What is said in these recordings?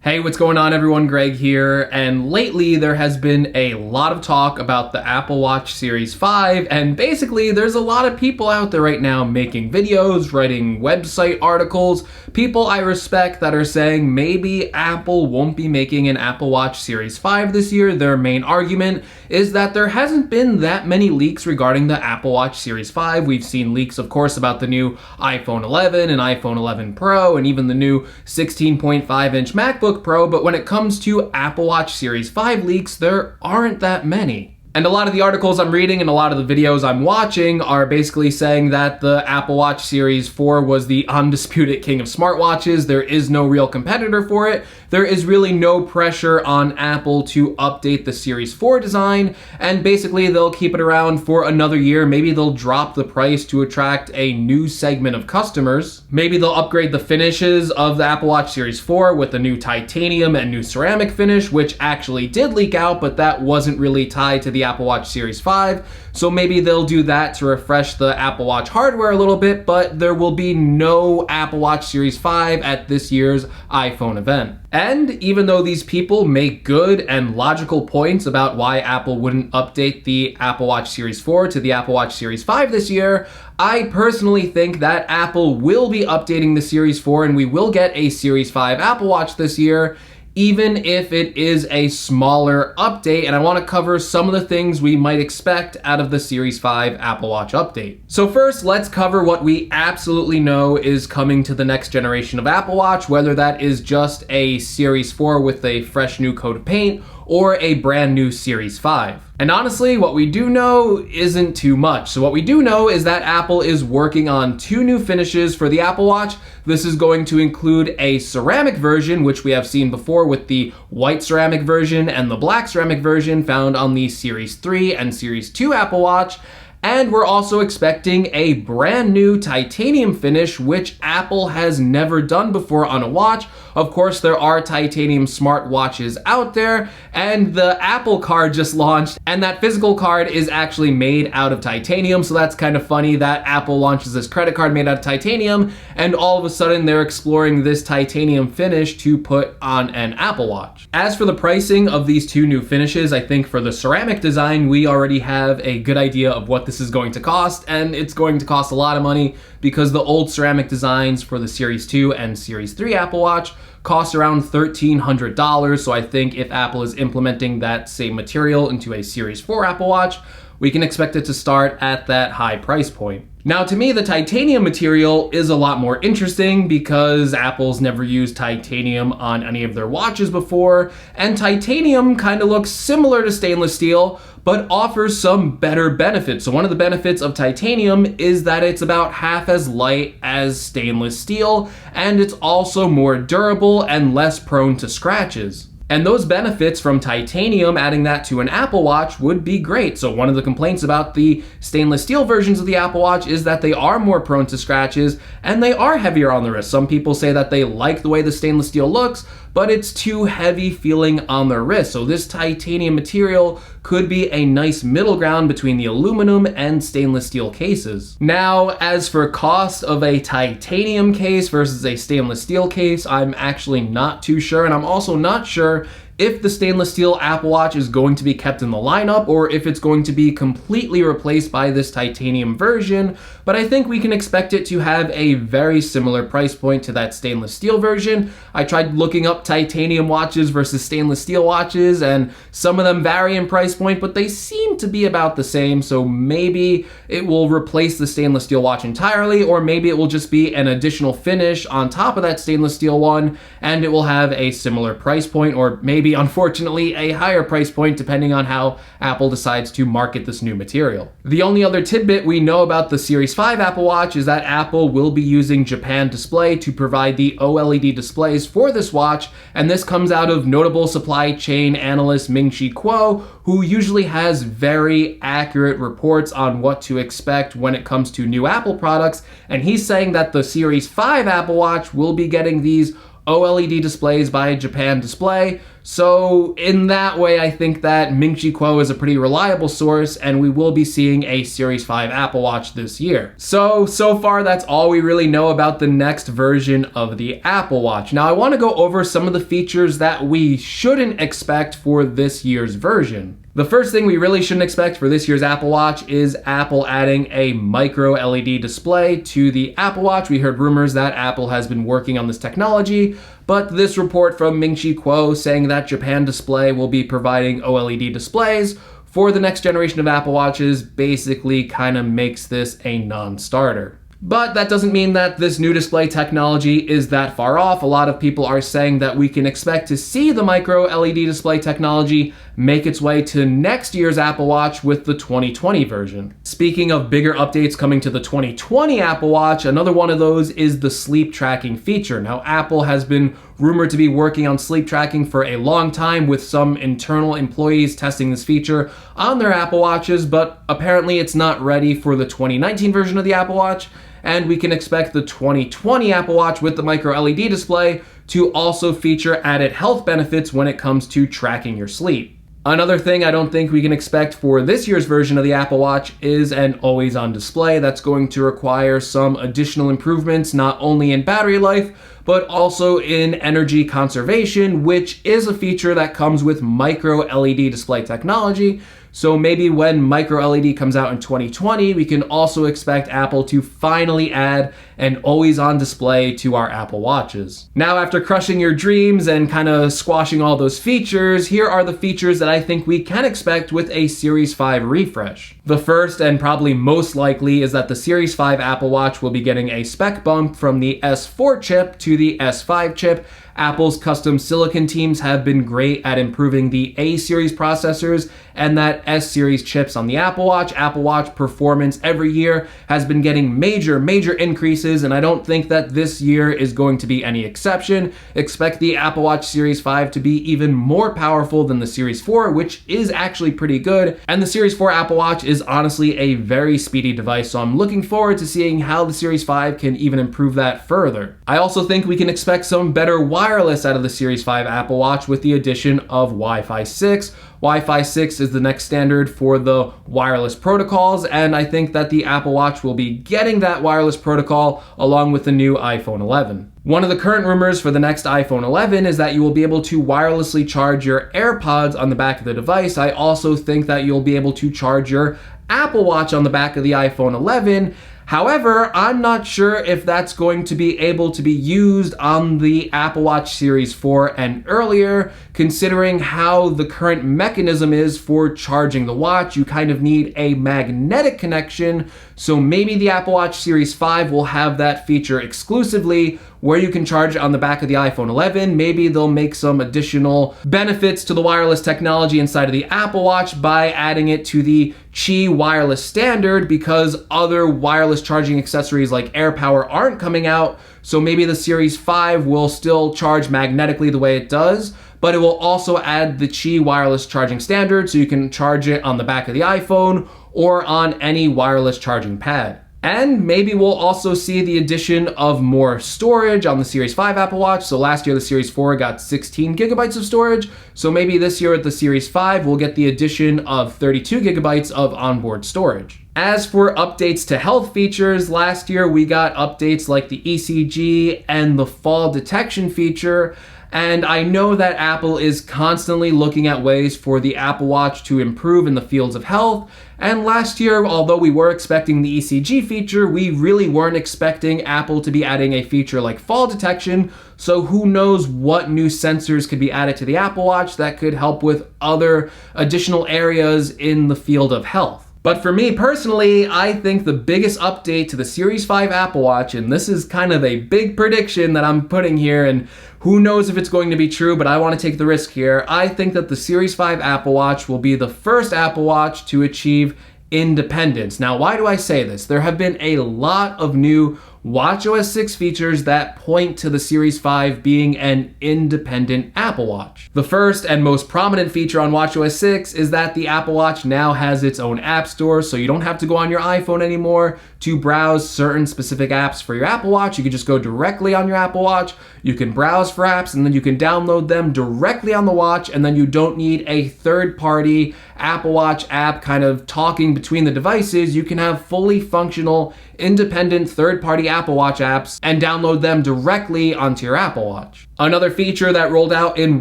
Hey, what's going on everyone? Greg here, and lately there has been a lot of talk about the Apple Watch Series 5, and basically there's a lot of people out there right now making videos, writing website articles, people I respect that are saying maybe Apple won't be making an Apple Watch Series 5 this year. Their main argument is that there hasn't been that many leaks regarding the Apple Watch Series 5. We've seen leaks, of course, about the new iPhone 11 and iPhone 11 Pro, and even the new 16.5-inch MacBook Pro, but when it comes to Apple Watch Series 5 leaks, there aren't that many. And a lot of the articles I'm reading and a lot of the videos I'm watching are basically saying that the Apple Watch Series 4 was the undisputed king of smartwatches. There is no real competitor for it. There is really no pressure on Apple to update the Series 4 design, and basically they'll keep it around for another year. Maybe they'll drop the price to attract a new segment of customers. Maybe they'll upgrade the finishes of the Apple Watch Series 4 with a new titanium and new ceramic finish, which actually did leak out, but that wasn't really tied to the Apple Watch Series 5. So maybe they'll do that to refresh the Apple Watch hardware a little bit, but there will be no Apple Watch Series 5 at this year's iPhone event. And even though these people make good and logical points about why Apple wouldn't update the Apple Watch Series 4 to the Apple Watch Series 5 this year, I personally think that Apple will be updating the Series 4 and we will get a Series 5 Apple Watch this year, even if it is a smaller update, and I want to cover some of the things we might expect out of the Series 5 Apple Watch update. So first, let's cover what we absolutely know is coming to the next generation of Apple Watch, whether that is just a Series 4 with a fresh new coat of paint or a brand new Series 5. And honestly, what we do know isn't too much. So what we do know is that Apple is working on two new finishes for the Apple Watch. This is going to include a ceramic version, which we have seen before with the white ceramic version and the black ceramic version found on the Series 3 and Series 2 Apple Watch. And we're also expecting a brand new titanium finish, which Apple has never done before on a watch. Of course, there are titanium smartwatches out there, and the Apple Card just launched, and that physical card is actually made out of titanium, so that's kind of funny that Apple launches this credit card made out of titanium, and all of a sudden they're exploring this titanium finish to put on an Apple Watch. As for the pricing of these two new finishes, I think for the ceramic design, we already have a good idea of what this is going to cost, and it's going to cost a lot of money because the old ceramic designs for the Series 2 and Series 3 Apple Watch cost around $1,300. So I think if Apple is implementing that same material into a Series 4 Apple Watch, we can expect it to start at that high price point. Now, to me, the titanium material is a lot more interesting because Apple's never used titanium on any of their watches before, and titanium kind of looks similar to stainless steel, but offers some better benefits. So one of the benefits of titanium is that it's about half as light as stainless steel, and it's also more durable and less prone to scratches. And those benefits from titanium, adding that to an Apple Watch would be great. So one of the complaints about the stainless steel versions of the Apple Watch is that they are more prone to scratches and they are heavier on the wrist. Some people say that they like the way the stainless steel looks, but it's too heavy feeling on their wrist. So this titanium material could be a nice middle ground between the aluminum and stainless steel cases. Now, as for cost of a titanium case versus a stainless steel case, I'm actually not too sure, and I'm also not sure if the stainless steel Apple Watch is going to be kept in the lineup or if it's going to be completely replaced by this titanium version, but I think we can expect it to have a very similar price point to that stainless steel version. I tried looking up titanium watches versus stainless steel watches, and some of them vary in price point, but they seem to be about the same, so maybe it will replace the stainless steel watch entirely, or maybe it will just be an additional finish on top of that stainless steel one, and it will have a similar price point, or maybe unfortunately a higher price point depending on how Apple decides to market this new material. The only other tidbit we know about the Series 5 Apple Watch is that Apple will be using Japan Display to provide the OLED displays for this watch, and this comes out of notable supply chain analyst Ming-Chi Kuo, who usually has very accurate reports on what to expect when it comes to new Apple products, and he's saying that the Series 5 Apple Watch will be getting these OLED displays by Japan Display. So in that way, I think that Ming-Chi Kuo is a pretty reliable source, and we will be seeing a Series 5 Apple Watch this year. So far that's all we really know about the next version of the Apple Watch. Now I want to go over some of the features that we shouldn't expect for this year's version. The first thing we really shouldn't expect for this year's Apple Watch is Apple adding a micro LED display to the Apple Watch. We heard rumors that Apple has been working on this technology, but this report from Ming-Chi Kuo saying that Japan Display will be providing OLED displays for the next generation of Apple Watches basically kind of makes this a non-starter. But that doesn't mean that this new display technology is that far off. A lot of people are saying that we can expect to see the micro LED display technology make its way to next year's Apple Watch with the 2020 version. Speaking of bigger updates coming to the 2020 Apple Watch, another one of those is the sleep tracking feature. Now, Apple has been rumored to be working on sleep tracking for a long time, with some internal employees testing this feature on their Apple Watches, but apparently it's not ready for the 2019 version of the Apple Watch. And we can expect the 2020 Apple Watch with the micro LED display to also feature added health benefits when it comes to tracking your sleep. Another thing I don't think we can expect for this year's version of the Apple Watch is an always-on display. That's going to require some additional improvements, not only in battery life, but also in energy conservation, which is a feature that comes with micro LED display technology. So maybe when micro LED comes out in 2020, we can also expect Apple to finally add an always-on display to our Apple Watches. Now, after crushing your dreams and kind of squashing all those features, here are the features that I think we can expect with a Series 5 refresh. The first, and probably most likely, is that the Series 5 Apple Watch will be getting a spec bump from the S4 chip to the S5 chip. Apple's custom silicon teams have been great at improving the A-series processors and that S-series chips on the Apple Watch. Apple Watch performance every year has been getting major increases, and I don't think that this year is going to be any exception. Expect the Apple Watch Series 5 to be even more powerful than the Series 4, which is actually pretty good. And the Series 4 Apple Watch is honestly a very speedy device, so I'm looking forward to seeing how the Series 5 can even improve that further. I also think we can expect some better wireless out of the Series 5 Apple Watch with the addition of Wi-Fi 6. Wi-Fi 6 is the next standard for the wireless protocols, and I think that the Apple Watch will be getting that wireless protocol along with the new iPhone 11. One of the current rumors for the next iPhone 11 is that you will be able to wirelessly charge your AirPods on the back of the device. I also think that you'll be able to charge your Apple Watch on the back of the iPhone 11. However, I'm not sure if that's going to be able to be used on the Apple Watch Series 4 and earlier, considering how the current mechanism is for charging the watch. You kind of need a magnetic connection, so maybe the Apple Watch Series 5 will have that feature exclusively where you can charge it on the back of the iPhone 11. Maybe they'll make some additional benefits to the wireless technology inside of the Apple Watch by adding it to the Qi wireless standard, because other wireless charging accessories like AirPower aren't coming out. So maybe the Series 5 will still charge magnetically the way it does, but it will also add the Qi wireless charging standard, so you can charge it on the back of the iPhone or on any wireless charging pad. And maybe we'll also see the addition of more storage on the Series 5 Apple Watch. So last year the Series 4 got 16 gigabytes of storage. So maybe this year at the Series 5 we'll get the addition of 32 gigabytes of onboard storage. As for updates to health features, last year we got updates like the ECG and the fall detection feature. And I know that Apple is constantly looking at ways for the Apple Watch to improve in the fields of health. And last year, although we were expecting the ECG feature, we really weren't expecting Apple to be adding a feature like fall detection. So who knows what new sensors could be added to the Apple Watch that could help with other additional areas in the field of health. But for me personally, I think the biggest update to the Series 5 Apple Watch, and this is kind of a big prediction that I'm putting here, and who knows if it's going to be true, but I want to take the risk here. I think that the Series 5 Apple Watch will be the first Apple Watch to achieve independence. Now, why do I say this? There have been a lot of new watchOS 6 features that point to the Series 5 being an independent Apple Watch. The first and most prominent feature on watchOS 6 is that the Apple Watch now has its own app store, so you don't have to go on your iPhone anymore to browse certain specific apps for your Apple Watch. You can just go directly on your Apple Watch, you can browse for apps, and then you can download them directly on the watch, and then you don't need a third-party Apple Watch app kind of talking between the devices. You can have fully functional, independent third-party Apple Watch apps and download them directly onto your Apple Watch. Another feature that rolled out in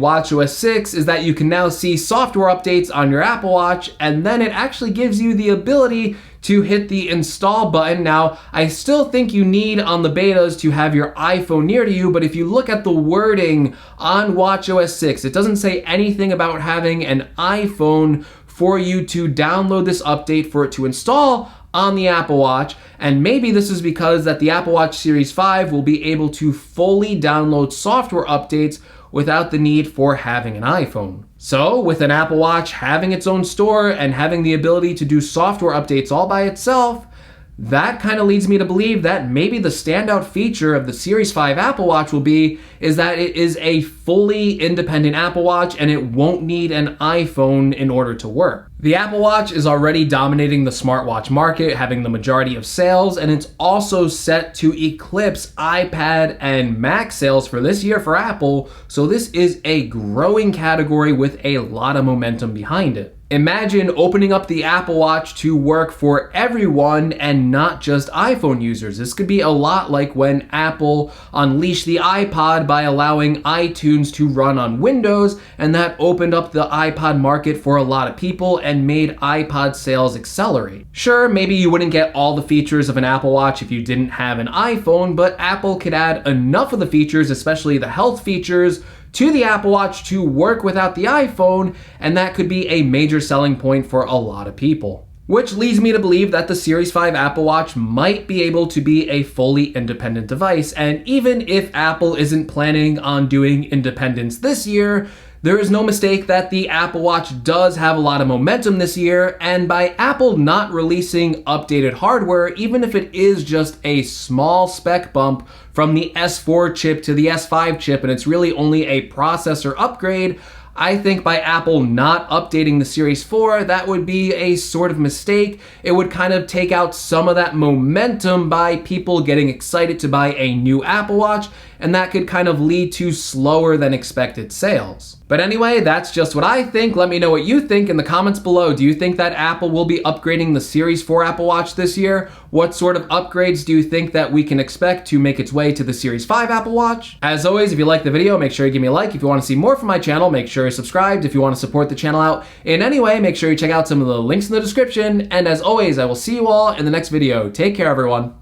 watchOS 6 is that you can now see software updates on your Apple Watch, and then it actually gives you the ability to hit the install button. Now, I still think you need on the betas to have your iPhone near to you, but if you look at the wording on watchOS 6, it doesn't say anything about having an iPhone for you to download this update for it to install on the Apple Watch. And maybe this is because that the Apple Watch Series 5 will be able to fully download software updates without the need for having an iPhone. So with an Apple Watch having its own store and having the ability to do software updates all by itself, that kind of leads me to believe that maybe the standout feature of the Series 5 Apple Watch is that it is a fully independent Apple Watch and it won't need an iPhone in order to work. The Apple Watch is already dominating the smartwatch market, having the majority of sales, and it's also set to eclipse iPad and Mac sales for this year for Apple, so this is a growing category with a lot of momentum behind it. Imagine opening up the Apple Watch to work for everyone and not just iPhone users. This could be a lot like when Apple unleashed the iPod by allowing iTunes to run on Windows, and that opened up the iPod market for a lot of people and made iPod sales accelerate. Sure, maybe you wouldn't get all the features of an Apple Watch if you didn't have an iPhone, but Apple could add enough of the features, especially the health features, to the Apple Watch to work without the iPhone, and that could be a major selling point for a lot of people. Which leads me to believe that the Series 5 Apple Watch might be able to be a fully independent device, and even if Apple isn't planning on doing independence this year, there is no mistake that the Apple Watch does have a lot of momentum this year, and by Apple not releasing updated hardware, even if it is just a small spec bump from the S4 chip to the S5 chip, and it's really only a processor upgrade, I think by Apple not updating the Series 4, that would be a sort of mistake. It would kind of take out some of that momentum by people getting excited to buy a new Apple Watch, and that could kind of lead to slower than expected sales. But anyway, that's just what I think. Let me know what you think in the comments below. Do you think that Apple will be upgrading the Series 4 Apple Watch this year? What sort of upgrades do you think that we can expect to make its way to the Series 5 Apple Watch? As always, if you like the video, make sure you give me a like. If you want to see more from my channel, make sure you're subscribed. If you want to support the channel out in any way, make sure you check out some of the links in the description. And as always, I will see you all in the next video. Take care, everyone.